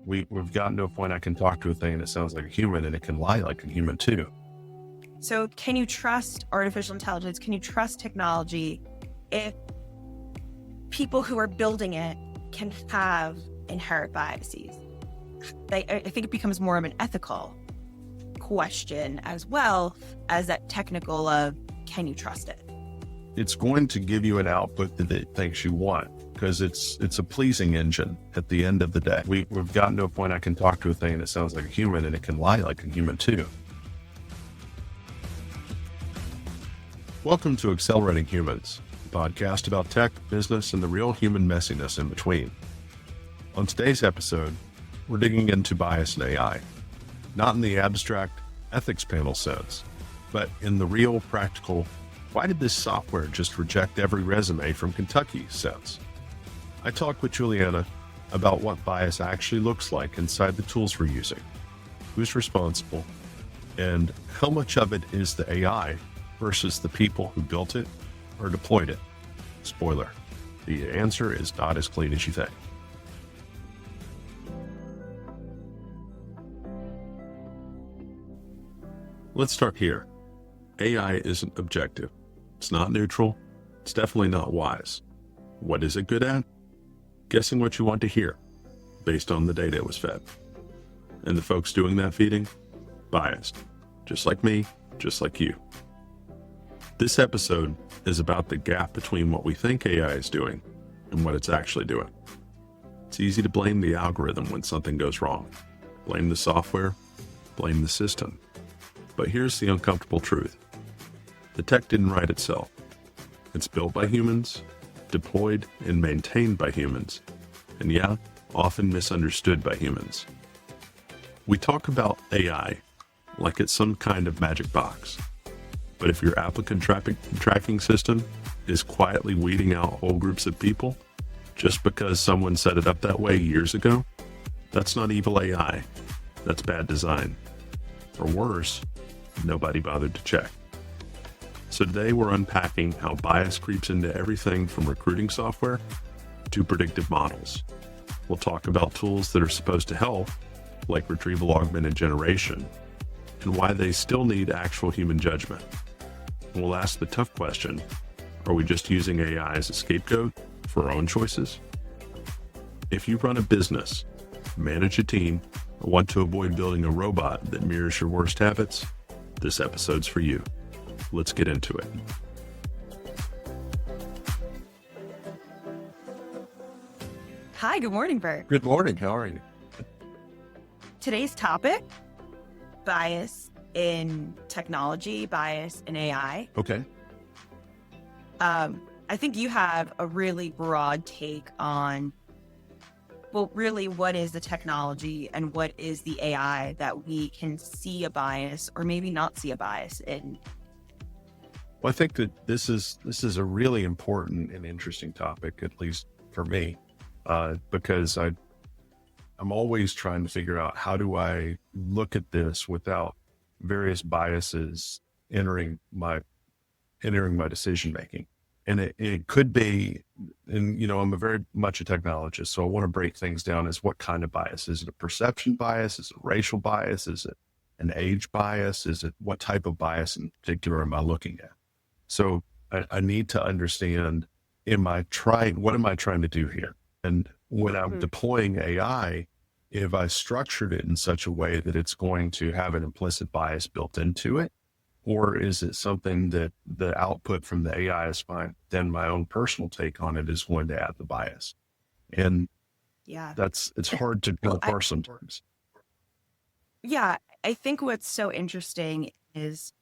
We've gotten to a point I can talk to a thing that sounds like a human and it can lie like a human too. So can you trust artificial intelligence? Can you trust technology if people who are building it can have inherent biases? I think it becomes more of an ethical question as well as that technical of, can you trust it? It's going to give you an output that it thinks you want because it's a pleasing engine at the end of the day. We've gotten to a point I can talk to a thing that sounds like a human and it can lie like a human too. Welcome to Accelerating Humans, a podcast about tech, business, and the real human messiness in between. On today's episode, we're digging into bias in AI, not in the abstract ethics panel sense, but in the real practical, why did this software just reject every resume from Kentucky sense? I talked with Julianna about what bias actually looks like inside the tools we're using, who's responsible, and how much of it is the AI versus the people who built it or deployed it. Spoiler, the answer is not as clean as you think. Let's start here. AI isn't objective. It's not neutral. It's definitely not wise. What is it good at? Guessing what you want to hear, based on the data it was fed. And the folks doing that feeding, biased. Just like me, just like you. This episode is about the gap between what we think AI is doing and what it's actually doing. It's easy to blame the algorithm when something goes wrong. Blame the software, blame the system. But here's the uncomfortable truth. The tech didn't write itself. It's built by humans, deployed and maintained by humans, and yeah, often misunderstood by humans. We talk about AI like it's some kind of magic box. But if your applicant tracking system is quietly weeding out whole groups of people just because someone set it up that way years ago, that's not evil AI. That's bad design. Or worse, nobody bothered to check. So today we're unpacking how bias creeps into everything from recruiting software to predictive models. We'll talk about tools that are supposed to help, like retrieval augmented generation, and why they still need actual human judgment. And we'll ask the tough question, are we just using AI as a scapegoat for our own choices? If you run a business, manage a team, or want to avoid building a robot that mirrors your worst habits, this episode's for you. Let's get into it. Hi, good morning, Bert. Good morning. How are you? Today's topic, bias in technology, bias in AI. Okay. I think you have a really broad take on, well, really, what is the technology and what is the AI that we can see a bias or maybe not see a bias in? Well, I think that this is a really important and interesting topic, at least for me, because I'm always trying to figure out how do I look at this without various biases entering my decision making. And it could be, and I'm a very much a technologist, so I want to break things down as what kind of bias. Is it a perception bias? Is it a racial bias? Is it an age bias? Is it what type of bias in particular am I looking at? So I need to understand, what am I trying to do here? And when I'm deploying AI, if I structured it in such a way that it's going to have an implicit bias built into it, or is it something that the output from the AI is fine, then my own personal take on it is going to add the bias. And Yeah, it's hard to parse sometimes. Yeah, I think what's so interesting is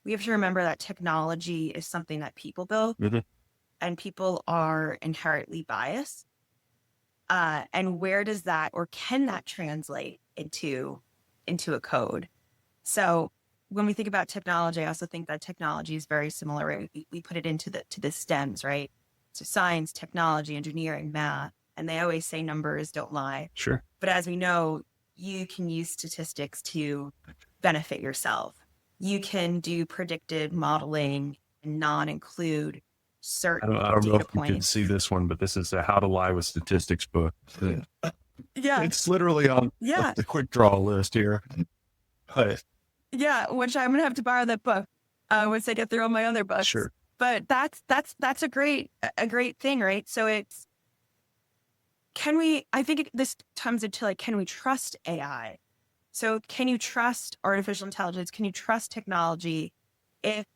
we have to remember that technology is something that people build, and people are inherently biased. And where does that, or can that translate into a code? So when we think about technology, I also think that technology is very similar. Right? We put it into the STEMs, right? So science, technology, engineering, math, and they always say numbers don't lie. Sure. But as we know, you can use statistics to benefit yourself. You can do predictive modeling and not include certain I don't know data if you can points. see this one, but this is a How to Lie with Statistics book. Yeah. It's literally on Yeah. the quick draw list here. But Yeah. Which I'm going to have to borrow that book once I get through all my other books. sure. But that's a great thing, right? So it's, I think this comes into like, can we trust AI? So can you trust artificial intelligence? Can you trust technology if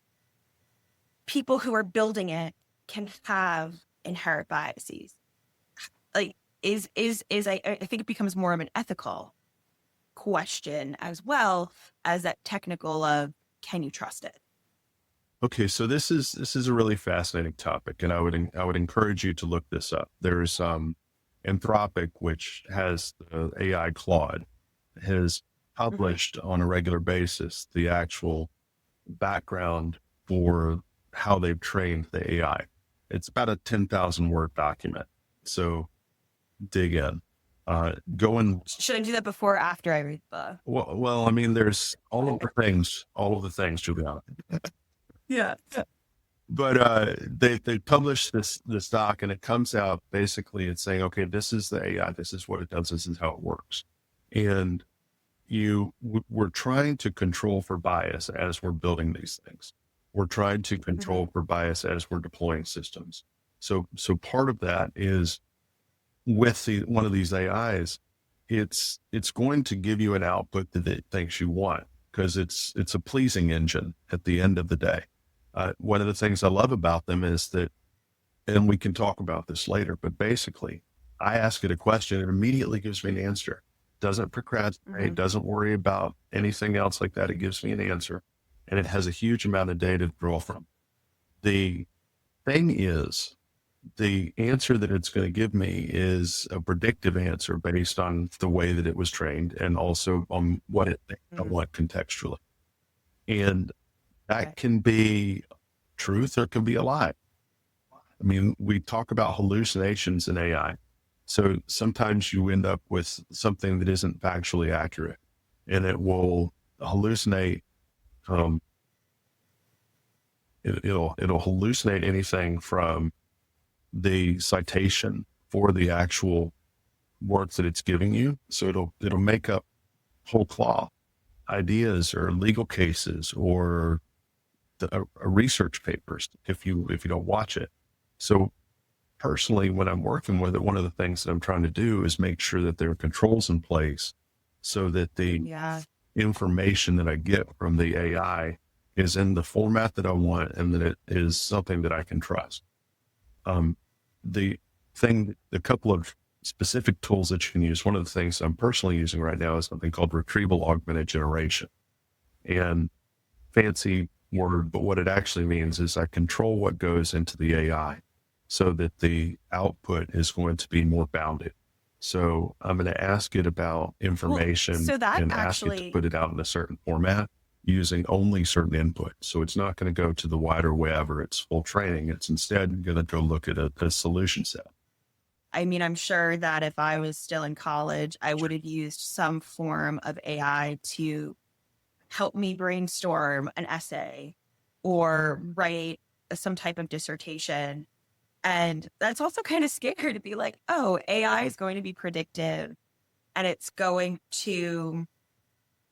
people who are building it can have inherent biases? Like, I think it becomes more of an ethical question as well as that technical of, can you trust it? Okay, so this is a really fascinating topic, and I would encourage you to look this up. There's Anthropic, which has the AI Claude, has published on a regular basis the actual background for how they've trained the AI. It's about a 10,000 word document. So dig in. Go and Should I do that before or after I read the book? well, I mean, there's all of the things, Juliana. Yeah. But they published this doc, and it comes out basically it's saying, okay, this is the AI, this is what it does, this is how it works, and we're trying to control for bias as we're building these things. We're trying to control for bias as we're deploying systems. So part of that is with one of these AIs, it's going to give you an output that it thinks you want because it's a pleasing engine at the end of the day. One of the things I love about them is that, and we can talk about this later, but basically I ask it a question, it immediately gives me an answer. Doesn't procrastinate, doesn't worry about anything else like that. It gives me an answer, and it has a huge amount of data to draw from. The thing is, the answer that it's going to give me is a predictive answer based on the way that it was trained and also on what it thinks I want contextually. And that can be truth or it can be a lie. I mean, we talk about hallucinations in AI. So sometimes you end up with something that isn't factually accurate, and it will hallucinate. It'll hallucinate anything from the citation for the actual work that it's giving you. So it'll make up whole cloth ideas or legal cases or research papers if you don't watch it. So personally, when I'm working with it, one of the things that I'm trying to do is make sure that there are controls in place so that the information that I get from the AI is in the format that I want and that it is something that I can trust. The couple of specific tools that you can use, one of the things I'm personally using right now is something called retrieval augmented generation. And fancy word, but what it actually means is I control what goes into the AI so that the output is going to be more bounded. So I'm going to ask it about information and ask it to put it out in a certain format using only certain input. So it's not going to go to the wider web or its full training. It's instead going to go look at a solution set. I mean, I'm sure that if I was still in college, I would have used some form of AI to help me brainstorm an essay or write some type of dissertation. And that's also kind of scary to be like, oh, AI is going to be predictive and it's going to,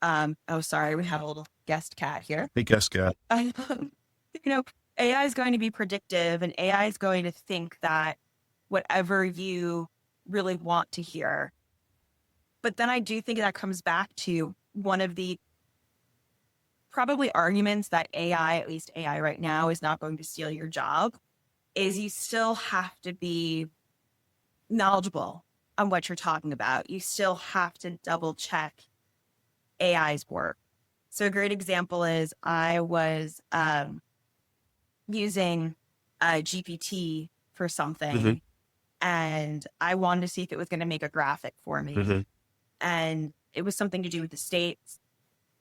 oh, sorry, we have a little guest cat here. Hey, guest cat. AI is going to be predictive and AI is going to think that whatever you really want to hear. But then I do think that comes back to one of the probably arguments that AI, at least AI right now, is not going to steal your job, is you still have to be knowledgeable on what you're talking about. You still have to double check AI's work. So a great example is I was using GPT for something and I wanted to see if it was going to make a graphic for me. And it was something to do with the states.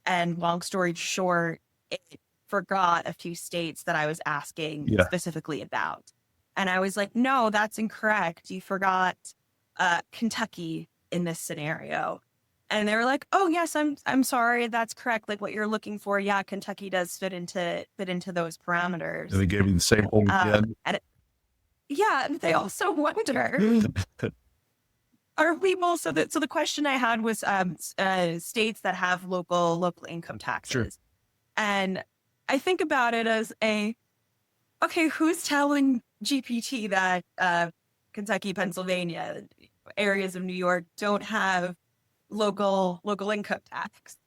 And long story short, it forgot a few states that I was asking specifically about. And I was like, no, that's incorrect. You forgot Kentucky in this scenario. And they were like, oh, yes, I'm sorry. That's correct. Like what you're looking for. Yeah, Kentucky does fit into those parameters. And they gave you the same whole again. And they also wonder. Are people, so the question I had was states that have local income Sure. taxes. And I think about it as okay, who's telling GPT that Kentucky, Pennsylvania, areas of New York don't have local income tax?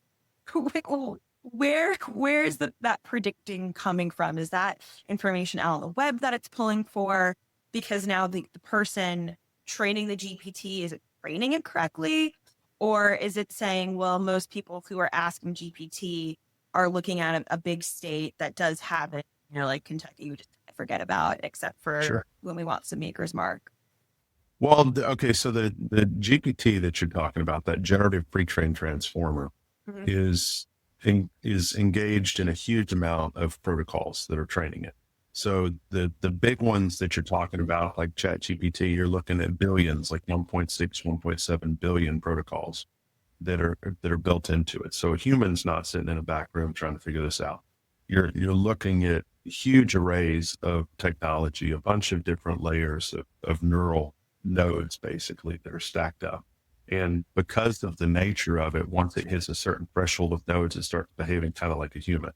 Where is that predicting coming from? Is that information out on the web that it's pulling for? Because now the person training the GPT, is it training it correctly? Or is it saying, well, most people who are asking GPT are looking at a big state that does have it, like Kentucky, we just forget about, except for Sure. when we want some maker's mark. Well, okay. So the GPT that you're talking about, that generative pre-trained transformer, Mhm. is engaged in a huge amount of protocols that are training it. So the big ones that you're talking about, like ChatGPT, you're looking at billions, like 1.6, 1.7 billion protocols that are built into it. So a human's not sitting in a back room trying to figure this out. You're looking at huge arrays of technology, a bunch of different layers of neural nodes, basically, that are stacked up. And because of the nature of it, once it hits a certain threshold of nodes, it starts behaving kind of like a human.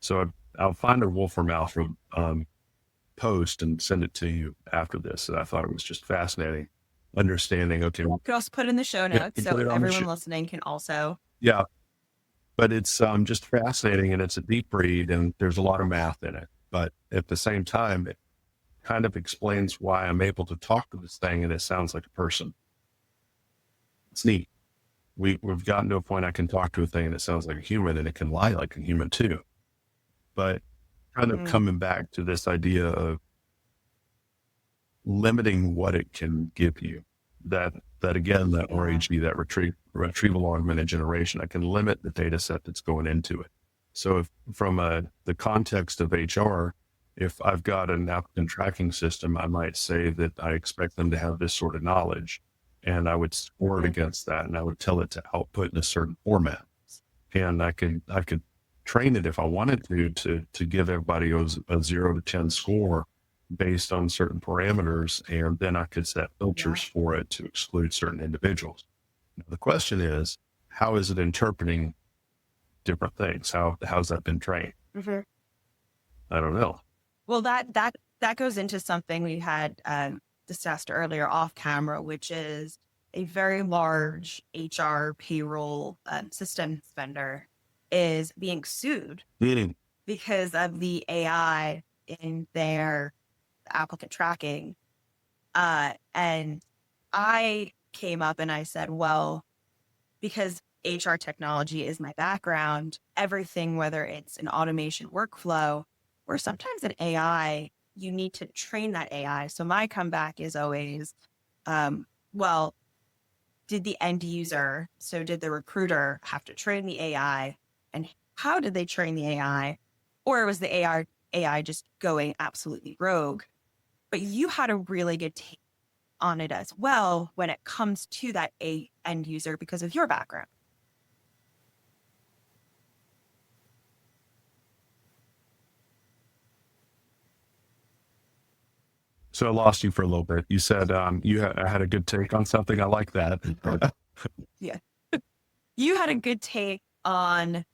So I'll find a Wolfram Alpha post and send it to you after this. And I thought it was just fascinating understanding. Okay, You could also put it in the show yeah, notes you so put it on the everyone show. listening can also. Yeah, but it's just fascinating, and it's a deep read, and there's a lot of math in it. But at the same time, it kind of explains why I'm able to talk to this thing, and it sounds like a person. It's neat. We've gotten to a point I can talk to a thing that sounds like a human, and it can lie like a human too. But kind of Mm, coming back to this idea of limiting what it can give you, that again, that yeah. RAG, that retrieval augmented generation, I can limit the data set that's going into it. So if from the context of HR, if I've got an applicant tracking system, I might say that I expect them to have this sort of knowledge, and I would score it Mhm. against that, and I would tell it to output in a certain format. And I could train it if I wanted to give everybody a 0 to 10 score based on certain parameters, and then I could set Yeah. filters for it to exclude certain individuals. Now, the question is, how is it interpreting different things? How's that been trained? Mhm. I don't know. Well, that goes into something we had discussed earlier off camera, which is a very large HR payroll systems vendor is being sued Meaning, because of the AI in their applicant tracking. And I came up and I said, well, because HR technology is my background, everything, whether it's an automation workflow or sometimes an AI, you need to train that AI. So my comeback is always, well, did the end user, so did the recruiter have to train the AI? And how did they train the AI? Or was the AI just going absolutely rogue? But you had a really good take on it as well when it comes to that end user because of your background. so I lost you for a little bit. You said you had a good take on something. I like that. Yeah. You had a good take on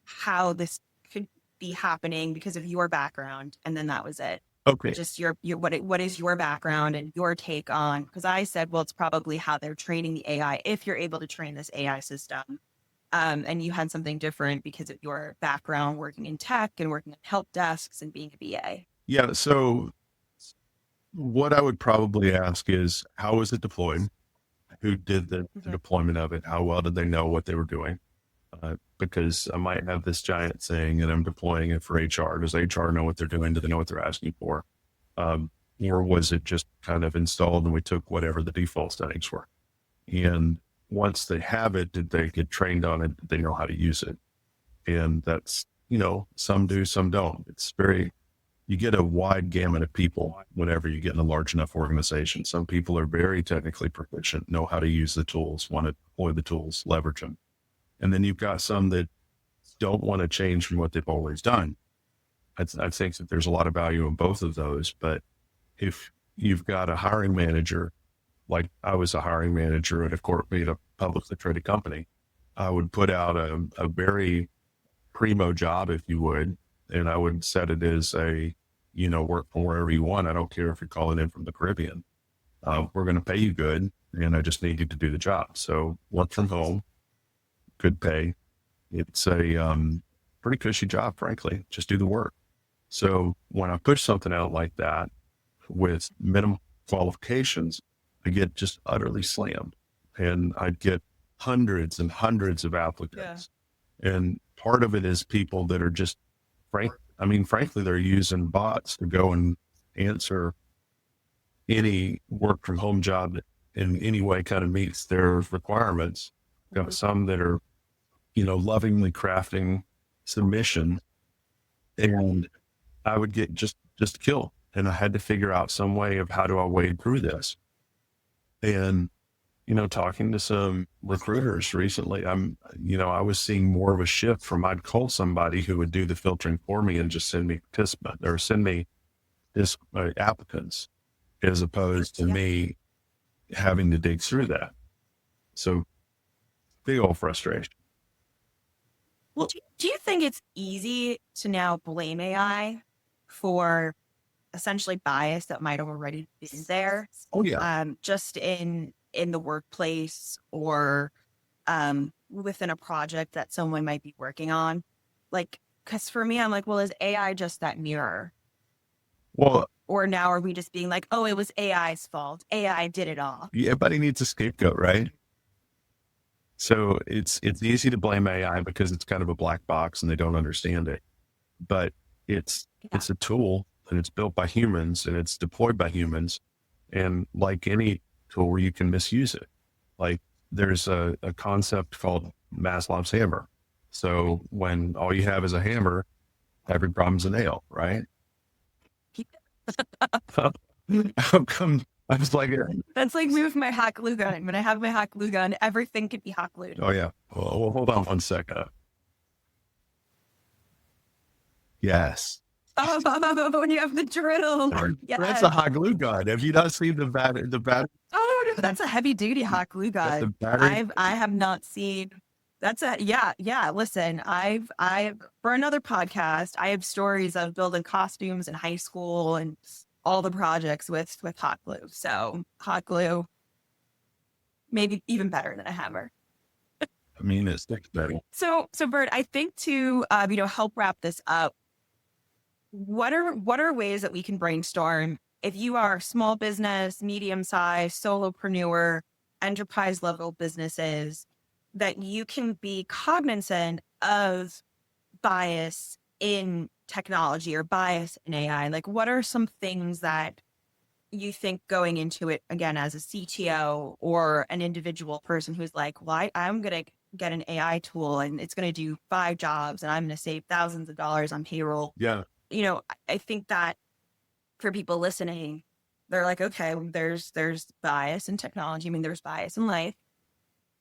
how this could be happening because of your background, and then that was it. Okay. Just your what is your background and your take on, because I said, well, it's probably how they're training the AI if you're able to train this AI system. And you had something different because of your background working in tech and working in help desks and being a BA. Yeah. So what I would probably ask is, how was it deployed? Who did the Mhm. deployment of it? How well did they know what they were doing? Because I might have this giant thing and I'm deploying it for HR. Does HR know what they're doing? Do they know what they're asking for? Um, or was it just kind of installed and we took whatever the default settings were? And once they have it, did they get trained on it? Did they know how to use it? And that's, some do, some don't. You get a wide gamut of people whenever you get in a large enough organization. Some people are very technically proficient, know how to use the tools, want to deploy the tools, leverage them. And then you've got some that don't want to change from what they've always done. I think that there's a lot of value in both of those. But if you've got a hiring manager, like I was a hiring manager at a publicly traded company. I would put out a very primo job, if you would, and I would set it as work from wherever you want. I don't care if you're calling in from the Caribbean. We're going to pay you good, and I just need you to do the job. So work from home, good pay. It's a pretty cushy job, frankly. Just do the work. So when I push something out like that with minimum qualifications, I get just utterly slammed, and I'd get hundreds and hundreds of applicants. Yeah. And part of it is people that are just frankly, they're using bots to go and answer any work from home job that in any way kind of meets their requirements. Got some that are, lovingly crafting submission, and I would get just killed. And I had to figure out some way of how do I wade through this. And, talking to some recruiters recently, I was seeing more of a shift from I'd call somebody who would do the filtering for me and just send me participants or send me applicants, as opposed to me having to dig through that. So big old frustration. Well, do you think it's easy to now blame AI for essentially bias that might have already been there? Oh yeah. Just in the workplace or within a project that someone might be working on? Like, because for me, I'm like, well, is AI just that mirror? Well, or now are we just being like, oh, it was AI's fault. AI did it all. Everybody needs a scapegoat, right? So it's easy to blame AI because it's kind of a black box and they don't understand it. But it's a tool, and it's built by humans, and it's deployed by humans. And like any tool, you can misuse it. Like there's a concept called Maslow's hammer. So when all you have is a hammer, every problem's a nail, right? How come? I was like, that's like me with my hot glue gun. When I have my hot glue gun, everything could be hot glued. Oh yeah. Well, hold on one second. Yes. Oh, when you have the drill. Yes. That's a hot glue gun. Have you not seen the battery? Oh no, that's a heavy duty hot glue gun. I have not seen. That's yeah. Listen, I've for another podcast, I have stories of building costumes in high school and all the projects with hot glue. So hot glue, maybe even better than a hammer. I mean, it sticks better. So Bert, I think to help wrap this up, what are ways that we can brainstorm if you are small business, medium size, solopreneur, enterprise level businesses, that you can be cognizant of bias in technology or bias in AI? Like, what are some things that you think going into it, again, as a CTO or an individual person who's like, well, I'm going to get an AI tool and it's going to do 5 jobs and I'm going to save thousands of dollars on payroll. Yeah. I think that for people listening, they're like, okay, there's bias in technology. I mean, there's bias in life.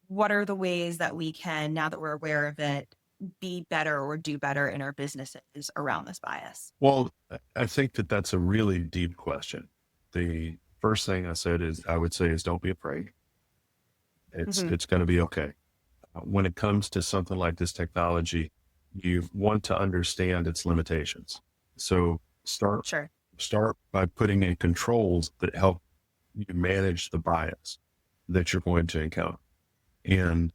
What are the ways that we can, now that we're aware of it, be better or do better in our businesses around this bias? Well, I think that's a really deep question. The first thing I would say is don't be afraid. It's going to be okay. When it comes to something like this technology, you want to understand its limitations. So start by putting in controls that help you manage the bias that you're going to encounter. And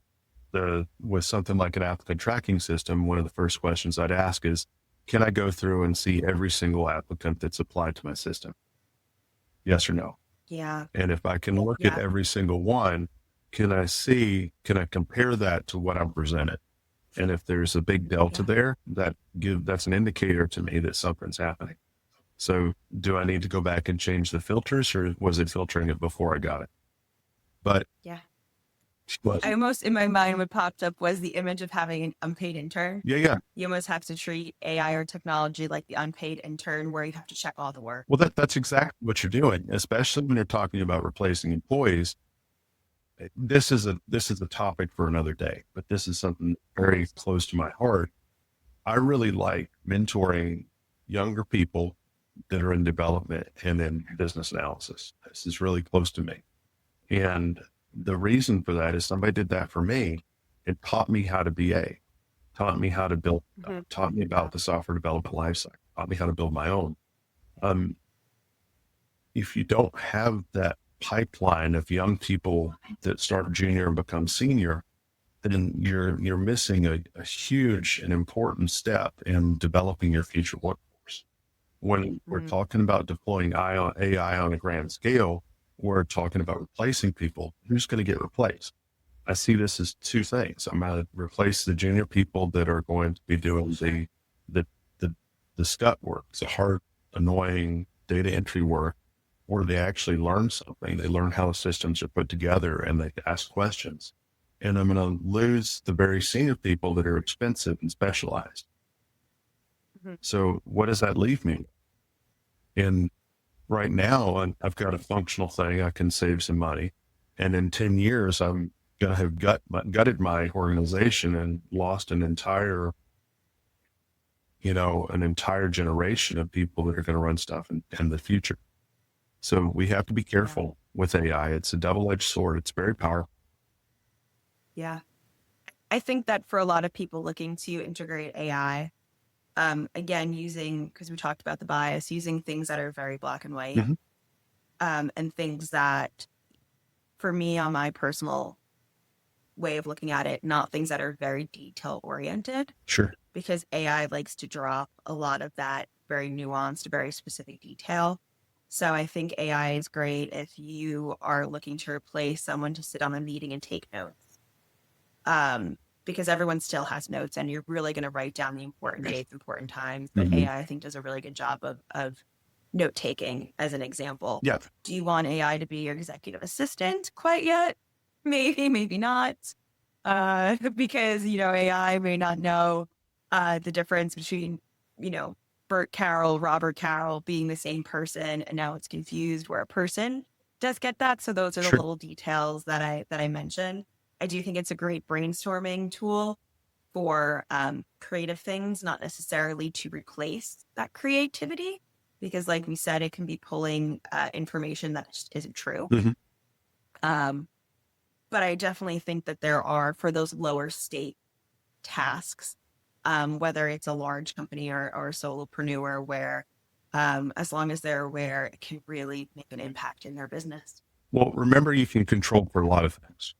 with something like an applicant tracking system, one of the first questions I'd ask is, can I go through and see every single applicant that's applied to my system? Yes or no? Yeah. And if I can look at every single one, can I compare that to what I'm presented? And if there's a big delta there, that's an indicator to me that something's happening. So do I need to go back and change the filters, or was it filtering it before I got it? But I almost, in my mind, what popped up was the image of having an unpaid intern. Yeah. You almost have to treat AI or technology like the unpaid intern, where you have to check all the work. Well, that's exactly what you're doing, especially when you're talking about replacing employees. This is a topic for another day, but this is something very close to my heart. I really like mentoring younger people that are in development and in business analysis. This is really close to me. And the reason for that is somebody did that for me. It taught me how to BA, taught me how to build, taught me about the software development lifecycle, taught me how to build my own. If you don't have that pipeline of young people that start junior and become senior, then you're missing a huge and important step in developing your future workforce. When we're talking about deploying AI on a grand scale, we're talking about replacing people. Who's going to get replaced? I see this as two things. I'm going to replace the junior people that are going to be doing the scut work, the hard, annoying data entry work, where they actually learn something. They learn how the systems are put together and they ask questions. And I'm going to lose the very senior people that are expensive and specialized. So what does that leave me? And right now, I've got a functional thing. I can save some money. And in 10 years, I'm going to have gutted my organization and lost an entire generation of people that are going to run stuff in the future. So we have to be careful with AI. It's a double-edged sword. It's very powerful. Yeah. I think that for a lot of people looking to integrate AI, again, because we talked about the bias, using things that are very black and white, and things that, for me, on my personal way of looking at it, not things that are very detail oriented. Sure. Because AI likes to drop a lot of that very nuanced, very specific detail. So I think AI is great if you are looking to replace someone to sit on a meeting and take notes. Because everyone still has notes and you're really going to write down the important dates, important times. But AI, I think, does a really good job of note taking, as an example. Yeah. Do you want AI to be your executive assistant quite yet? Maybe, maybe not. Because, AI may not know the difference between, Bert Carroll, Robert Carroll being the same person, and now it's confused where a person does get that. So those are the little details that I mentioned. I do think it's a great brainstorming tool for creative things, not necessarily to replace that creativity, because like we said, it can be pulling information that just isn't true. But I definitely think that there are, for those lower stake tasks, whether it's a large company or a solopreneur, where as long as they're aware, it can really make an impact in their business. Well, remember, you can control for a lot of things.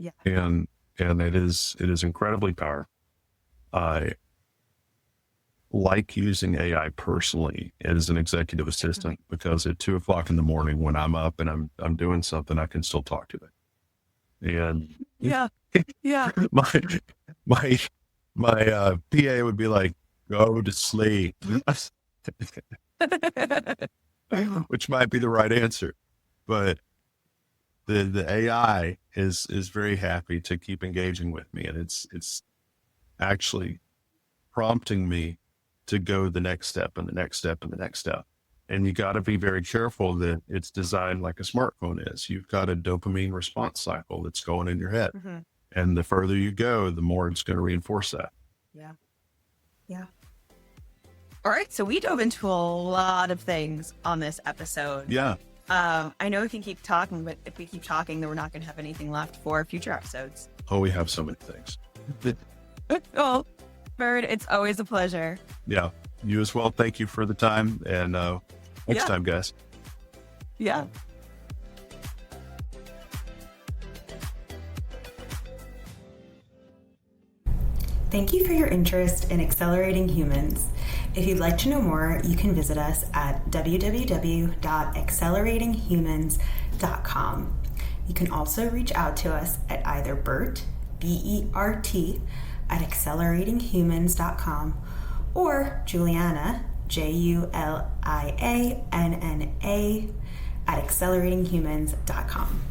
Yeah. And it is incredibly powerful. I like using AI personally as an executive assistant because at 2:00 in the morning when I'm up and I'm doing something, I can still talk to it. And my PA would be like, go to sleep, which might be the right answer, but the AI is very happy to keep engaging with me, and it's actually prompting me to go the next step and the next step and the next step. And you got to be very careful that it's designed like a smartphone is. You've got a dopamine response cycle that's going in your head. And the further you go, the more it's going to reinforce that. Yeah. All right. So we dove into a lot of things on this episode. Yeah. I know we can keep talking, but if we keep talking, then we're not going to have anything left for future episodes. Oh, we have so many things. Well, Bert, it's always a pleasure. Yeah. You as well. Thank you for the time. And next time, guys. Yeah. Thank you for your interest in accelerating humans. If you'd like to know more, you can visit us at www.acceleratinghumans.com. You can also reach out to us at either Bert, B-E-R-T, at acceleratinghumans.com, or Julianna, Julianna, at acceleratinghumans.com.